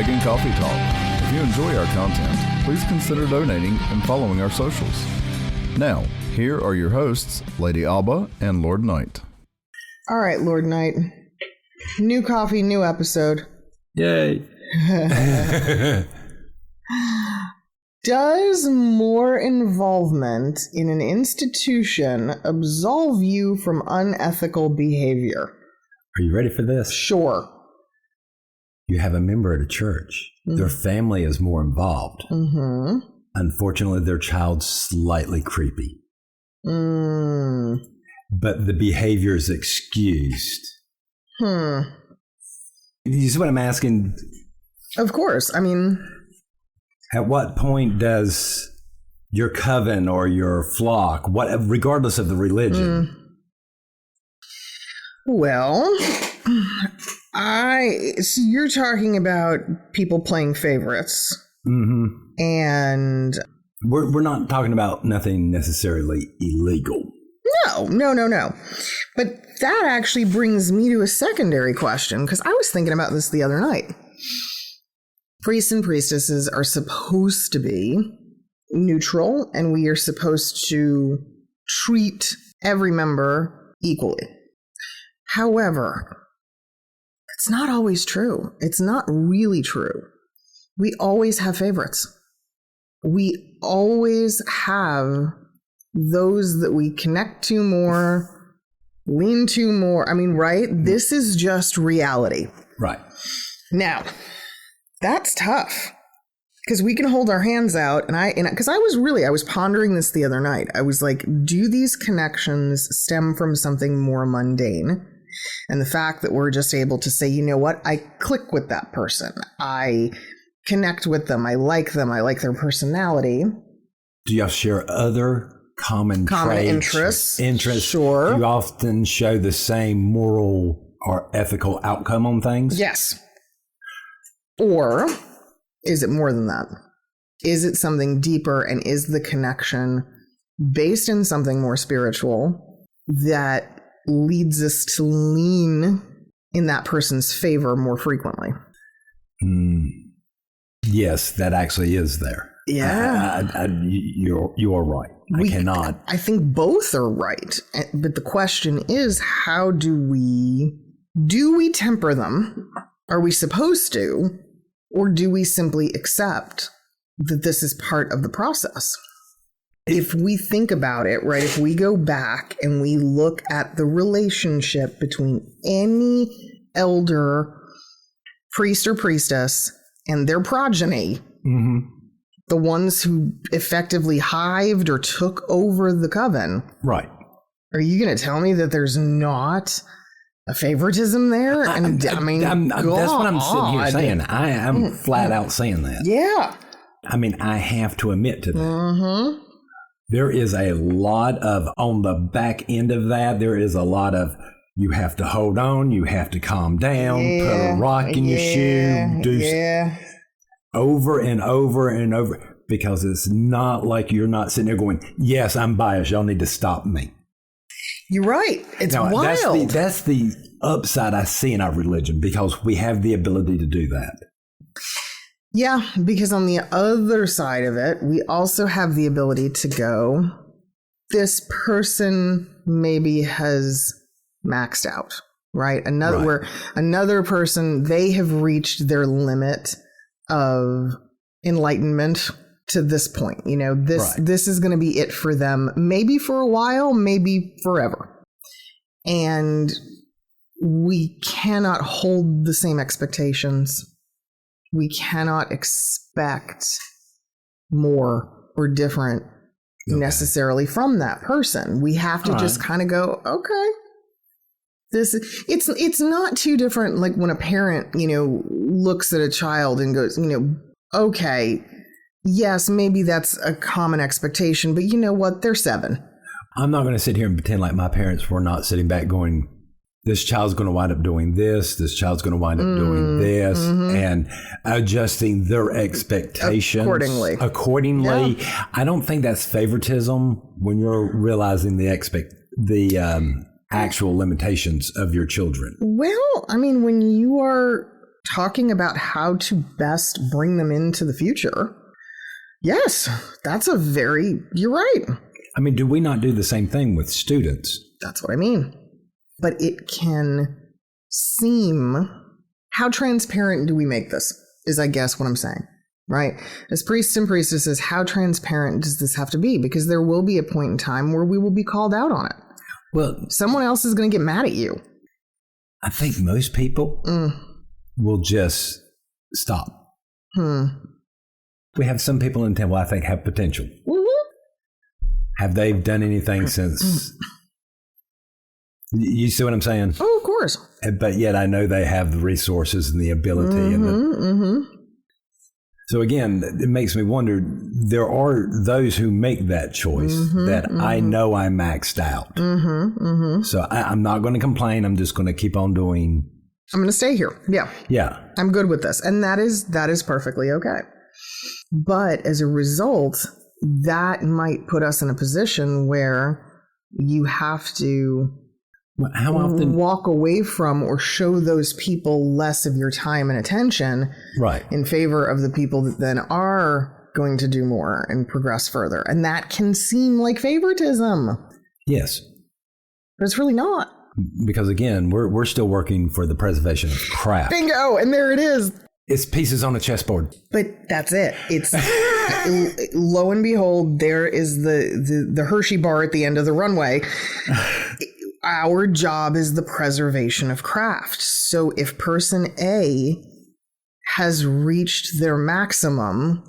Pagan Coffee Talk. If you enjoy our content, please consider donating and following our socials. Now, here are your hosts, Lady Alba and Lord Knight. All right, Lord Knight. New coffee, new episode. Yay. Does more involvement in an institution absolve you from unethical behavior? Are you ready for this? Sure. You have a member at a church. Mm-hmm. Their family is more involved. Mm-hmm. Unfortunately, their child's slightly creepy. But the behavior is excused. You see what I'm asking? Of course. I mean, at what point does your coven or your flock, regardless of the religion? Well, so you're talking about people playing favorites. Mm-hmm. And we're not talking about nothing necessarily illegal. No. But that actually brings me to a secondary question, because I was thinking about this the other night. Priests and priestesses are supposed to be neutral, and we are supposed to treat every member equally. However, it's not always true. It's not really true. We always have favorites. We always have those that we connect to more, lean to more. I mean, right? This is just reality. Right. Now, that's tough, because we can hold our hands out. Because I was pondering this the other night. I was like, do these connections stem from something more mundane? And the fact that we're just able to say, you know what, I click with that person. I connect with them. I like them. I like their personality. Do you share other common traits, interests? Sure. Do you often show the same moral or ethical outcome on things? Yes. Or is it more than that? Is it something deeper, and is the connection based in something more spiritual that leads us to lean in that person's favor more frequently? Yes, that actually is there. Yeah. You are right. I think both are right. But the question is, how do we temper them? Are we supposed to? Or do we simply accept that this is part of the process? If we think about it, right, if we go back and we look at the relationship between any elder, priest or priestess, and their progeny, the ones who effectively hived or took over the coven. Right. Are you going to tell me that there's not a favoritism there? That's what I'm sitting here saying. I am flat out saying that. Yeah. I mean, I have to admit to that. Mm-hmm. There is a lot of, on the back end of that, there is a lot of, you have to hold on, you have to calm down, put a rock in your shoe, do over and over and over, because it's not like you're not sitting there going, yes, I'm biased, y'all need to stop me. You're right. It's wild. That's the upside I see in our religion, because we have the ability to do that. Yeah, because on the other side of it, we also have the ability to go, this person maybe has maxed out, right? Where another person, they have reached their limit of enlightenment to this point. You know, this is going to be it for them, maybe for a while, maybe forever. And we cannot hold the same expectations. We cannot expect more or different necessarily from that person. We have to just kind of go, okay. It's not too different, like when a parent, looks at a child and goes, okay, yes, maybe that's a common expectation, but you know what? They're 7. I'm not going to sit here and pretend like my parents were not sitting back going, this child's going to wind up doing this, this child's going to wind up doing this, and adjusting their expectations accordingly. Yeah. I don't think that's favoritism when you're realizing the actual limitations of your children. Well, I mean, when you are talking about how to best bring them into the future, yes, you're right. I mean, do we not do the same thing with students? That's what I mean. But it can seem, how transparent do we make this, is I guess what I'm saying, right? As priests and priestesses, how transparent does this have to be? Because there will be a point in time where we will be called out on it. Well, someone else is going to get mad at you. I think most people will just stop. We have some people in temple I think have potential. Have they done anything since? You see what I'm saying? Oh, of course. But yet I know they have the resources and the ability. So again, it makes me wonder, there are those who make that choice that I know I maxed out. So I'm not going to complain. I'm just going to keep on doing. I'm going to stay here. Yeah. Yeah. I'm good with this. And that is perfectly okay. But as a result, that might put us in a position where you have to how often walk away from or show those people less of your time and attention, right, in favor of the people that then are going to do more and progress further. And that can seem like favoritism. Yes. But it's really not. Because again, we're still working for the preservation of craft. Bingo! And there it is. It's pieces on a chessboard. But that's it. It's lo and behold, there is the Hershey bar at the end of the runway. Our job is the preservation of craft. So if person A has reached their maximum,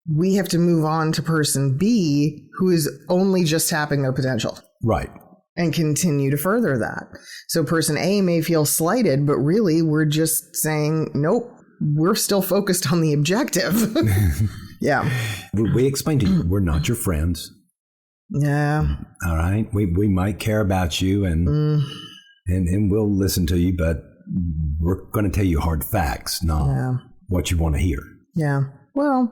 we have to move on to person B, who is only just tapping their potential. Right. And continue to further that. So person A may feel slighted, but really we're just saying, nope, we're still focused on the objective. Yeah. We explained to you, we're not your friends. Yeah. All right. We might care about you and we'll listen to you, but we're going to tell you hard facts, not what you want to hear. Yeah. Well,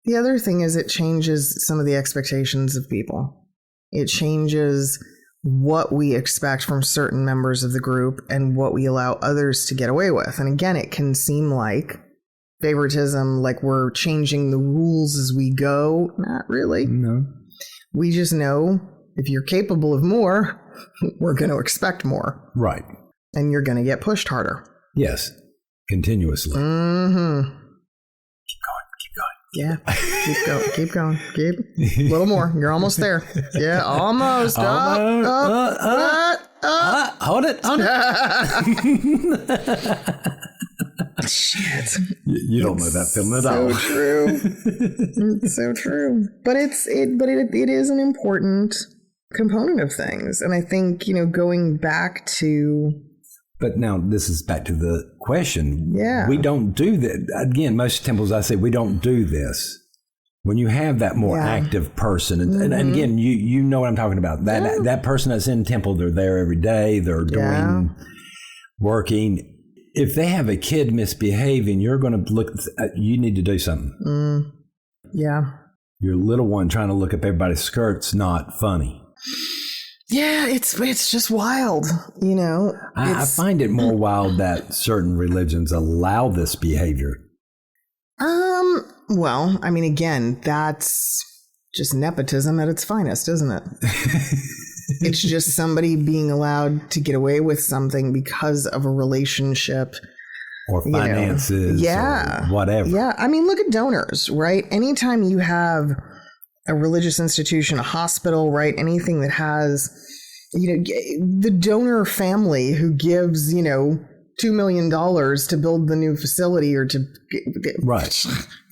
the other thing is it changes some of the expectations of people. It changes what we expect from certain members of the group and what we allow others to get away with. And again, it can seem like favoritism, like we're changing the rules as we go. Not really. No. We just know if you're capable of more, we're going to expect more. Right. And you're going to get pushed harder. Yes. Continuously. Yeah. Keep going. A little more. You're almost there. Yeah, almost. Hold it. Shit. You don't know that feeling at all. So true. It's so true. But it is an important component of things. And I think, going back to. But now this is back to the question. Yeah. We don't do that. Again, most temples, I say, we don't do this. When you have that more active person, and again, you know what I'm talking about. That person that's in temple, they're there every day. They're doing, working. If they have a kid misbehaving, you're going to look, you need to do something. Yeah. Your little one trying to look up everybody's skirt's not funny. Yeah, it's just wild, I find it more wild that certain religions allow this behavior. Well, I mean, again, that's just nepotism at its finest, isn't it? It's just somebody being allowed to get away with something because of a relationship. Or finances, or whatever. Yeah, I mean, look at donors, right? Anytime you have a religious institution, a hospital, right? Anything that has, the donor family who gives, $2 million to build the new facility or to. Right.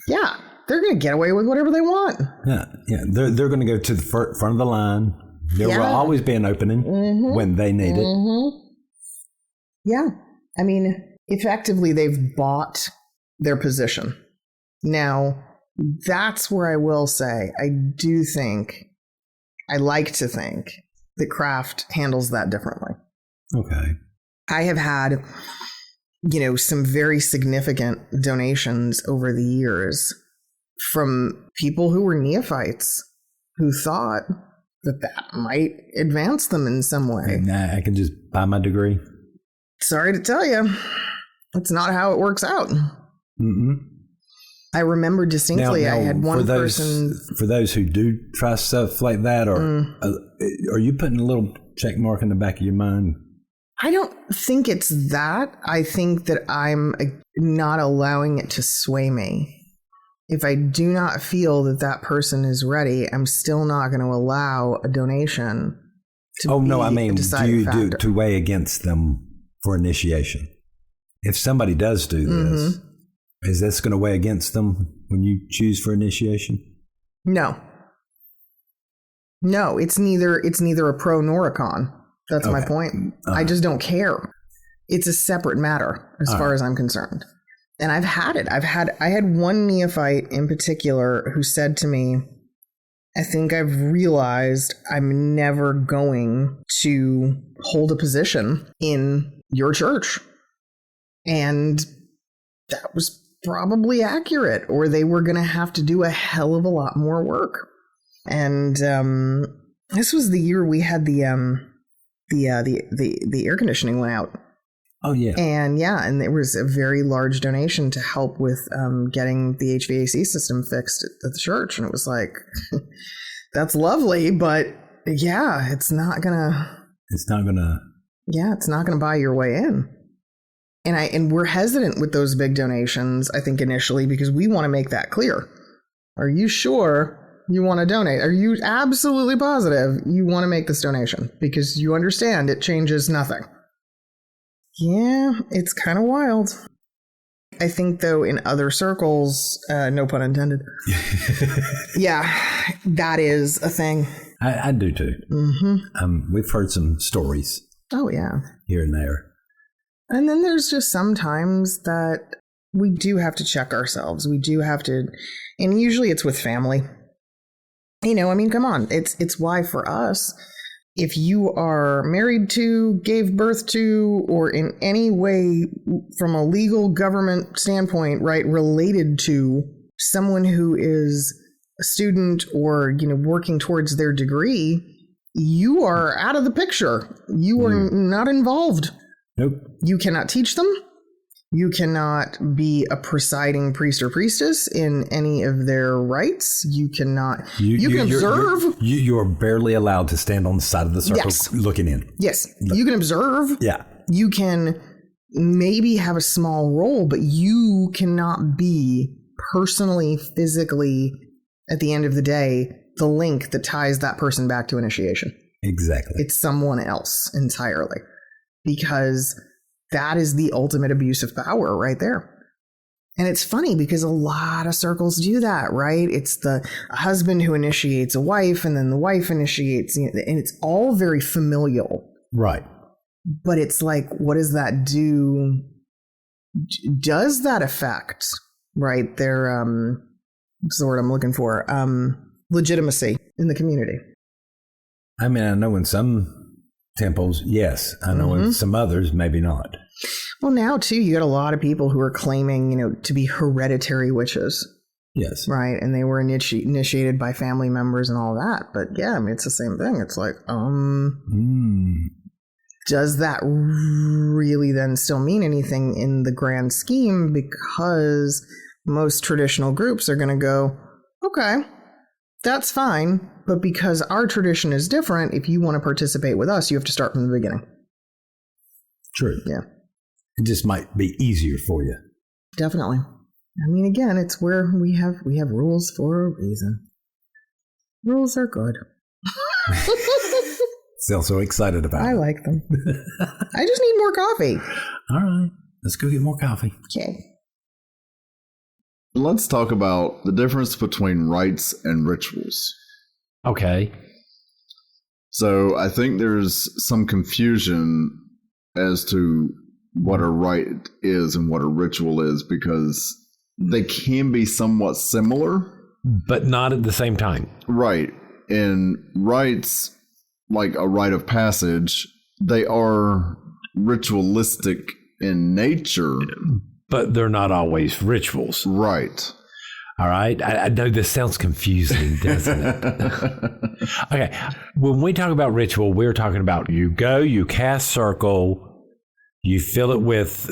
Yeah. They're going to get away with whatever they want. Yeah. They're going to go to the front of the line. There will always be an opening when they need it. Yeah. I mean, effectively, they've bought their position. Now, that's where I will say, I like to think that craft handles that differently. Okay. I have had, some very significant donations over the years from people who were neophytes who thought that might advance them in some way. And I can just buy my degree. Sorry to tell you. That's not how it works out. Mm-mm. I remember distinctly I had one person. For those who do try stuff like that, or are you putting a little check mark in the back of your mind? I don't think it's that. I think that I'm not allowing it to sway me. If I do not feel that that person is ready, I'm still not going to allow a donation to be a deciding factor. To weigh against them for initiation? If somebody does do this, is this going to weigh against them when you choose for initiation? No, it's neither a pro nor a con. That's my point. I just don't care. It's a separate matter as far as I'm concerned. And I've had it. I had one neophyte in particular who said to me, I think I've realized I'm never going to hold a position in your church. And that was probably accurate, or they were going to have to do a hell of a lot more work. And this was the year we had the air conditioning went out. Oh, yeah. And there was a very large donation to help with getting the HVAC system fixed at the church. And it was like, that's lovely, but yeah, it's not gonna buy your way in. And we're hesitant with those big donations, I think, initially, because we want to make that clear. Are you sure you want to donate? Are you absolutely positive you want to make this donation? Because you understand it changes nothing. Yeah, it's kind of wild. I think, though, in other circles, no pun intended. Yeah, that is a thing. I do too. Mm-hmm. We've heard some stories. Oh, yeah. Here and there. And then there's just sometimes that we do have to check ourselves. We do have to, and usually it's with family. Come on. It's why for us, if you are married to, gave birth to, or in any way from a legal government standpoint, right, related to someone who is a student or, working towards their degree, you are out of the picture. You are not involved. Nope. You cannot teach them. You cannot be a presiding priest or priestess in any of their rites. You cannot. You can observe. You're barely allowed to stand on the side of the circle looking in. Yes. You can observe. Yeah. You can maybe have a small role, but you cannot be personally, physically, at the end of the day, the link that ties that person back to initiation. Exactly. It's someone else entirely. Because that is the ultimate abuse of power right there. And it's funny because a lot of circles do that, right? It's the husband who initiates a wife, and then the wife initiates, and it's all very familial. Right. But it's like, what does that do? Does that affect, right, their, what's the word I'm looking for? Legitimacy in the community? I mean, I know in some temples, yes. I know in some others, maybe not. Well, now, too, you got a lot of people who are claiming, to be hereditary witches. Yes. Right. And they were initiated by family members and all that. But yeah, I mean, it's the same thing. It's like, does that really then still mean anything in the grand scheme? Because most traditional groups are going to go, okay, that's fine. But because our tradition is different, if you want to participate with us, you have to start from the beginning. True. Yeah. It just might be easier for you. Definitely. I mean, again, it's where we have rules for a reason. Rules are good. Still so excited about it. I like them. I just need more coffee. All right. Let's go get more coffee. Okay. Let's talk about the difference between rites and rituals. Okay. So I think there's some confusion as to what a rite is and what a ritual is, because they can be somewhat similar. But not at the same time. Right. In rites, like a rite of passage, they are ritualistic in nature. But they're not always rituals. Right. All right. I know this sounds confusing, doesn't it? Okay. When we talk about ritual, we're talking about you go, you cast circle, you fill it with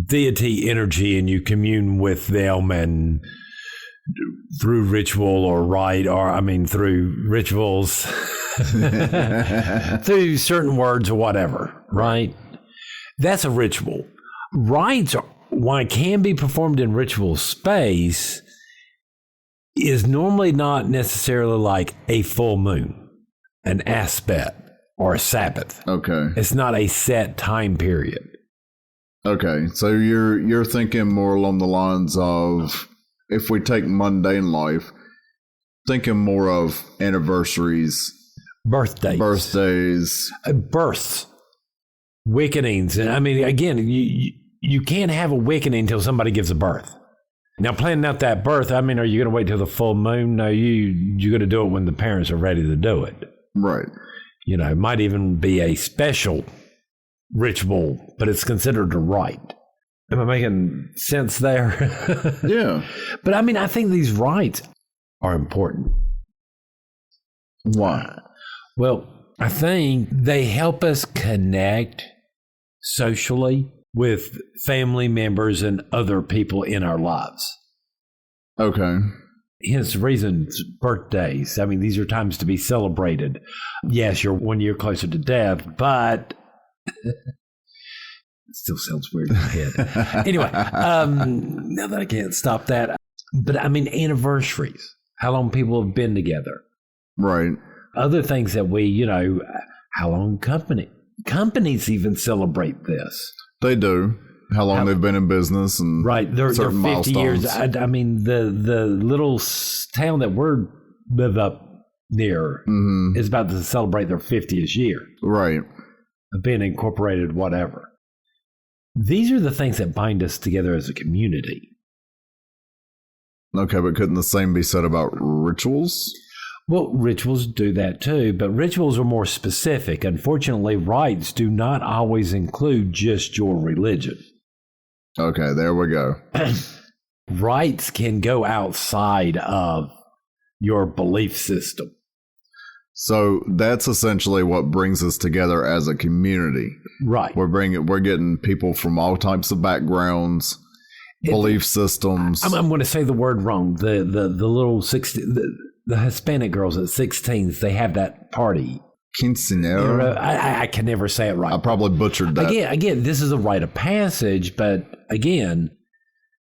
deity energy and you commune with them and through ritual or rite, or through rituals, through certain words or whatever, right? That's a ritual. Rites, while it can be performed in ritual space, is normally not necessarily like a full moon, an aspect, or a Sabbath. Okay. It's not a set time period. Okay. So you're thinking more along the lines of, if we take mundane life, thinking more of anniversaries, birthdays, births, wickenings. And again, you can't have a wickening until somebody gives a birth. Now, planning out that birth, are you going to wait till the full moon? No, you're going to do it when the parents are ready to do it. Right. It might even be a special ritual, but it's considered a rite. Am I making sense there? Yeah. But I think these rites are important. Why? Well, I think they help us connect socially with family members and other people in our lives. Okay. Hence the reason birthdays. These are times to be celebrated. Yes, you're 1 year closer to death, but it still sounds weird in my head. Anyway, now that I can't stop that. But anniversaries, how long people have been together. Right. Other things that we, how long companies even celebrate this. They do. How long they've been in business and right. They're 50 milestones. years. The little town that we live up near is about to celebrate their 50th year. Right. Of being incorporated, whatever. These are the things that bind us together as a community. Okay, but couldn't the same be said about rituals? Well, rituals do that too, but rituals are more specific. Unfortunately, rites do not always include just your religion. Okay, there we go. Rites can go outside of your belief system. So that's essentially what brings us together as a community. Right. We're getting people from all types of backgrounds, belief systems. I'm going to say the word wrong. The little 16, the Hispanic girls at 16s, they have that party. Quinceanera. I can never say it right. I probably butchered that. Again, this is a rite of passage, but again,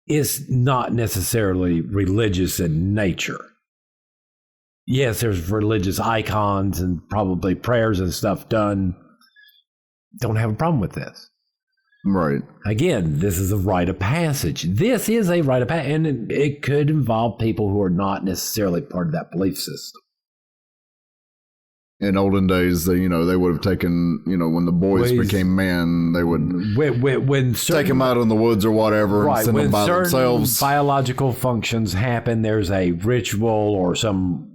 it's not necessarily religious in nature. Yes, there's religious icons and probably prayers and stuff done. Don't have a problem with this. Right. Again, this is a rite of passage. This is a rite of passage, and it could involve people who are not necessarily part of that belief system. In olden days, they would have taken, when the boys became men, they would when take them out in the woods or whatever and send them by themselves. Biological functions happen. There's a ritual or some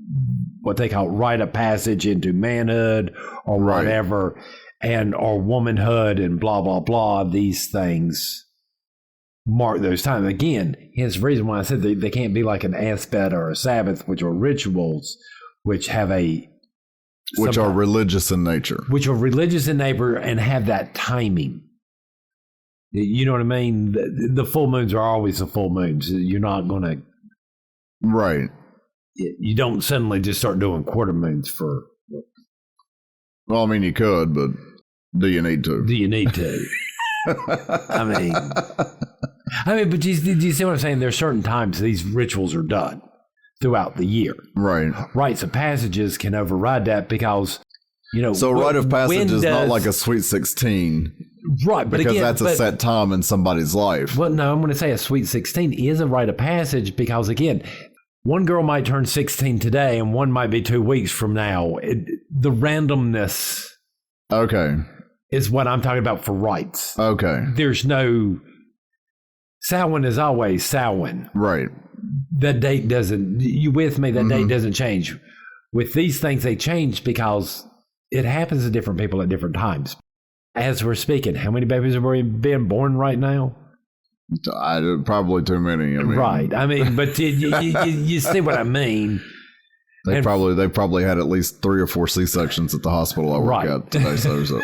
what they call rite of passage into manhood or whatever, or womanhood and blah, blah, blah. These things mark those times. Again, hence the reason why I said they can't be like an aspect or a Sabbath, which are rituals, which have which are religious in nature. Which are religious in nature and have that timing. You know what I mean? The full moons are always the full moons. You're not going to... Right. You don't suddenly just start doing quarter moons for... Well, you could, but do you need to? Do you need to? But do you see what I'm saying? There are certain times these rituals are done throughout the year. Right. Rites of passages can override that because, So rite of passage is not like a Sweet 16. Right. But because that's a set time in somebody's life. Well, no, I'm going to say a Sweet 16 is a rite of passage because, again, one girl might turn 16 today and one might be 2 weeks from now. The randomness is what I'm talking about for rites. Okay. There's no... Samhain is always Samhain. Right. That date doesn't... You with me? That date doesn't change. With these things, they change because it happens to different people at different times. As we're speaking, how many babies are being born right now? Probably too many. Right. But you see what I mean. They probably had at least 3 or 4 C-sections at the hospital I work at today. So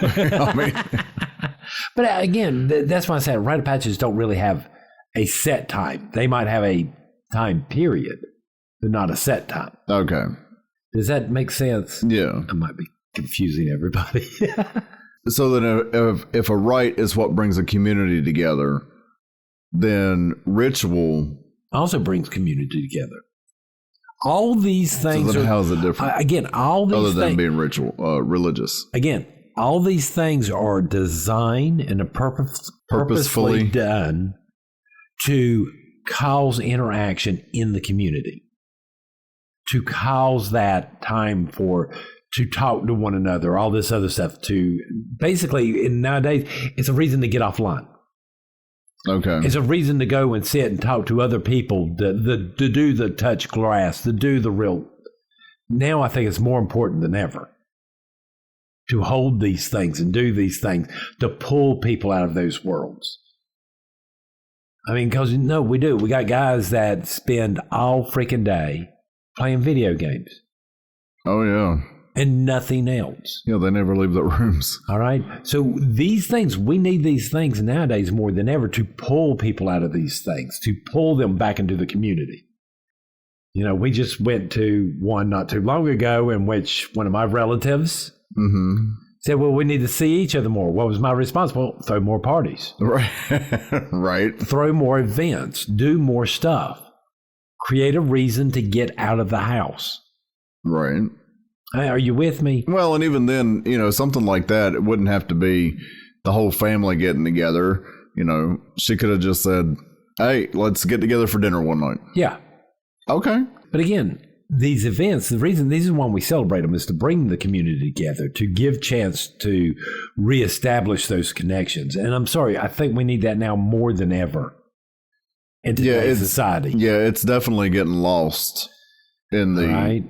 But again, that's why I said rite of passage don't really have a set time. They might have a time period, but not a set time. Okay. Does that make sense? Yeah. I might be confusing everybody. So then if a rite is what brings a community together, then ritual also brings community together. All these things so then how is it different? Again, all these other than things, being ritual, religious. Again, all these things are designed and purposefully done to cause interaction in the community, to cause that time to talk to one another, all this other stuff. To basically, nowadays, it's a reason to get offline. Okay. It's a reason to go and sit and talk to other people, to do the touch grass, to do the real. Now I think it's more important than ever to hold these things and do these things, to pull people out of those worlds. I mean, because we do. We got guys that spend all freaking day playing video games. Oh, yeah. And nothing else. Yeah, they never leave the rooms. All right. So these things, we need these things nowadays more than ever to pull people out of these things, to pull them back into the community. You know, we just went to one not too long ago in which one of my relatives said, well, we need to see each other more. What was my response? Well, throw more parties. Right. Right. Throw more events. Do more stuff. Create a reason to get out of the house. Right. Are you with me? Well, and even then, something like that, it wouldn't have to be the whole family getting together. She could have just said, hey, let's get together for dinner one night. Yeah. Okay. But again, these events, the reason this is when we celebrate them is to bring the community together, to give chance to reestablish those connections. And I'm sorry, I think we need that now more than ever in today's society. Yeah, it's definitely getting lost in the... Right.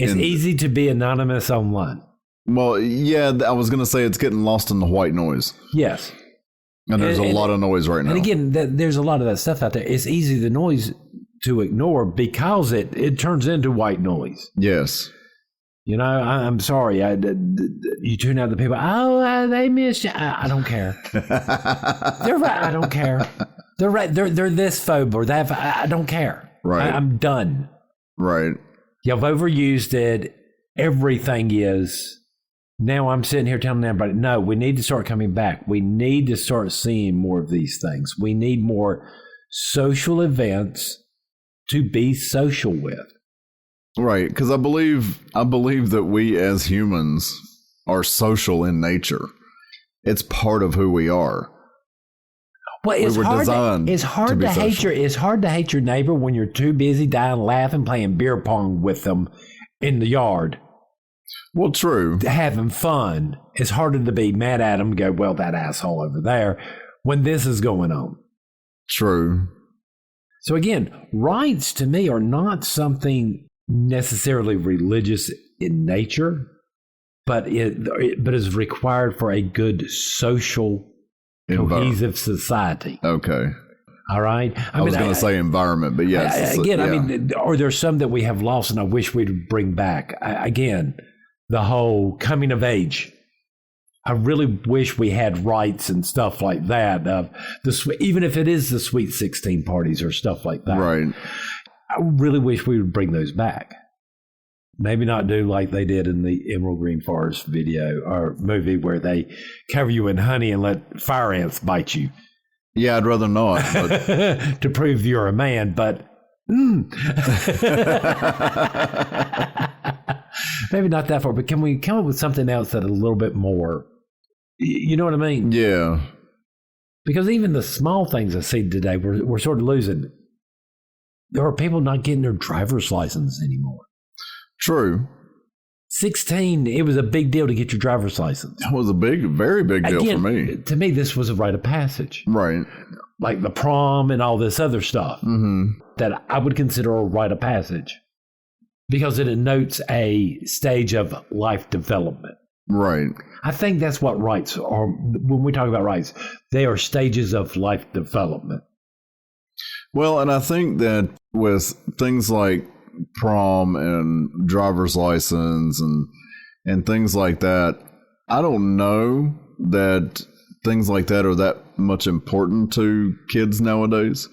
It's easy to be anonymous online. Well, yeah, I was going to say it's getting lost in the white noise. Yes. And there's a lot of noise right now. And again, there's a lot of that stuff out there. It's easy the noise to ignore because it turns into white noise. Yes. I'm sorry. You tune out the people. Oh, they missed you. I don't care. They're right. I don't care. They're right. They're this phobe or that. I don't care. Right. I'm done. Right. You've overused it. Everything is. Now I'm sitting here telling everybody, no, we need to start coming back. We need to start seeing more of these things. We need more social events to be social with. Right, because I believe that we as humans are social in nature. It's part of who we are. Well, it's hard to hate your neighbor when you're too busy dying laughing, playing beer pong with them in the yard. Well, true. Having fun. It's harder to be mad at them and go, well, that asshole over there, when this is going on. True. So again, rites to me are not something necessarily religious in nature, but it is required for a good social cohesive society. Okay. All right. I was going to say environment, but yes. Again, I mean, or there's some that we have lost and I wish we'd bring back. Again, the whole coming of age. I really wish we had rites and stuff like that. Even if it is the Sweet 16 parties or stuff like that. Right. I really wish we would bring those back. Maybe not do like they did in the Emerald Green Forest video or movie where they cover you in honey and let fire ants bite you. Yeah, I'd rather not. But... to prove you're a man, but maybe not that far. But can we come up with something else that a little bit more, you know what I mean? Yeah. Because even the small things I see today, we're sort of losing. There are people not getting their driver's license anymore. True. 16, it was a big deal to get your driver's license. That was a very big deal for me. To me, this was a rite of passage. Right. Like the prom and all this other stuff that I would consider a rite of passage because it denotes a stage of life development. Right. I think that's what rites are. When we talk about rites, they are stages of life development. Well, and I think that with things like prom and driver's license and things like that, I don't know that things like that are that much important to kids nowadays.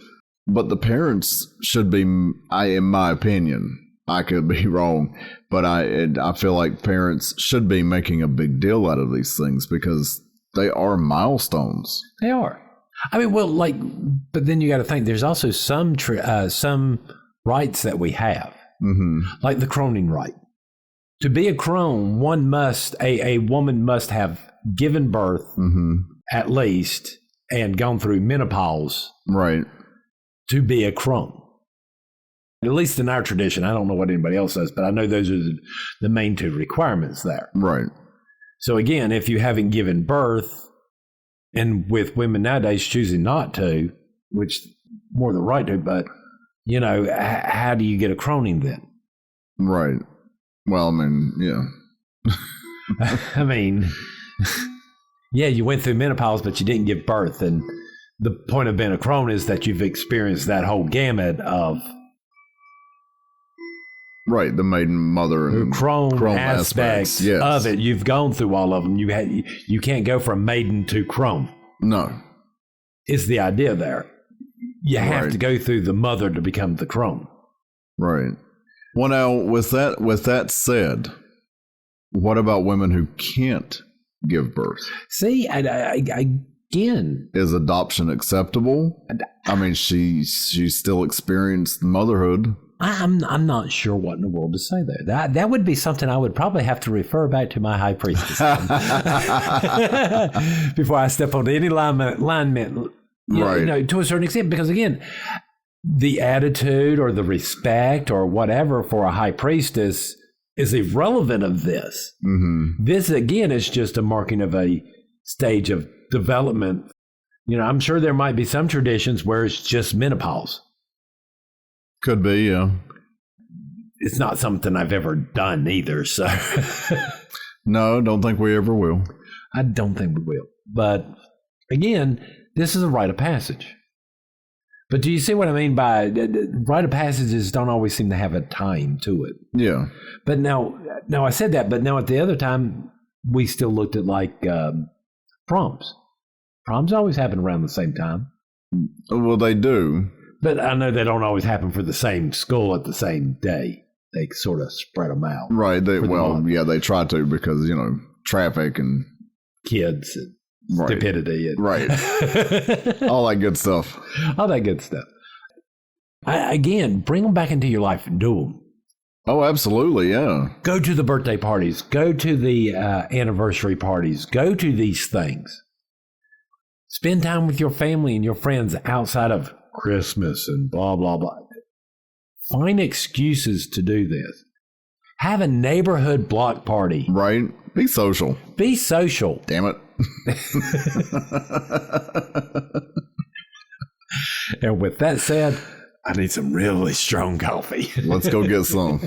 But the parents should be, in my opinion, I could be wrong, but I feel like parents should be making a big deal out of these things because they are milestones. They are. I mean, well, but then you got to think there's also some rights that we have, like the croning right. To be a crone, a woman must have given birth at least and gone through menopause, right, to be a crone. At least in our tradition, I don't know what anybody else says, but I know those are the main two requirements there. Right. So again, if you haven't given birth, and with women nowadays choosing not to, which more the right to, but, how do you get a croning then? Right. Well, I mean, yeah. I mean, yeah, you went through menopause, but you didn't give birth. And the point of being a crone is that you've experienced that whole gamut of... Right, the maiden, mother, and crone aspects yes. of it. You've gone through all of them. You can't go from maiden to crone. No. Is the idea there. You have to go through the mother to become the crone. Right. Well, now, with that said, what about women who can't give birth? See, again, is adoption acceptable? I mean, she still experienced motherhood. I'm not sure what in the world to say there. That would be something I would probably have to refer back to my high priestess before I step on any alignment. Right. To a certain extent, because again, the attitude or the respect or whatever for a high priestess is irrelevant of this. This again is just a marking of a stage of development. I'm sure there might be some traditions where it's just menopause. Could be, yeah. It's not something I've ever done either, so. No, don't think we ever will. I don't think we will. But again, this is a rite of passage. But do you see what I mean by rite of passages don't always seem to have a time to it? Yeah. But now I said that, but now at the other time, we still looked at proms. Proms always happen around the same time. Well, they do. But I know they don't always happen for the same school at the same day. They sort of spread them out. Right. They try to because, traffic and kids and stupidity. And right. All that good stuff. All that good stuff. Again, bring them back into your life and do them. Oh, absolutely. Yeah. Go to the birthday parties. Go to the anniversary parties. Go to these things. Spend time with your family and your friends outside of Christmas and blah, blah, blah. Find excuses to do this. Have a neighborhood block party. Right. Be social. Be social. Damn it. And with that said, I need some really strong coffee. Let's go get some.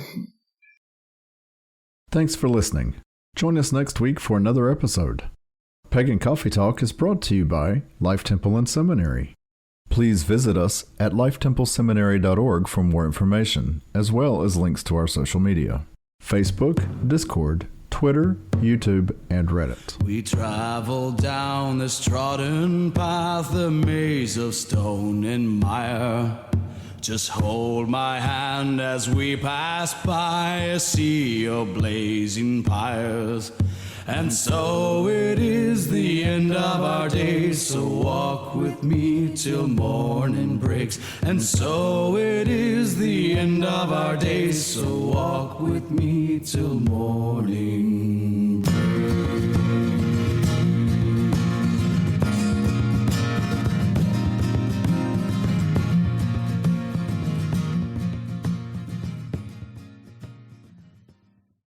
Thanks for listening. Join us next week for another episode. Pagan Coffee Talk is brought to you by Life Temple and Seminary. Please visit us at lifetempleseminary.org for more information, as well as links to our social media: Facebook, Discord, Twitter, YouTube, and Reddit. We travel down this trodden path, a maze of stone and mire. Just hold my hand as we pass by a sea of blazing pyres. And so it is the end of our days, so walk with me till morning breaks. And so it is the end of our days, so walk with me till morning.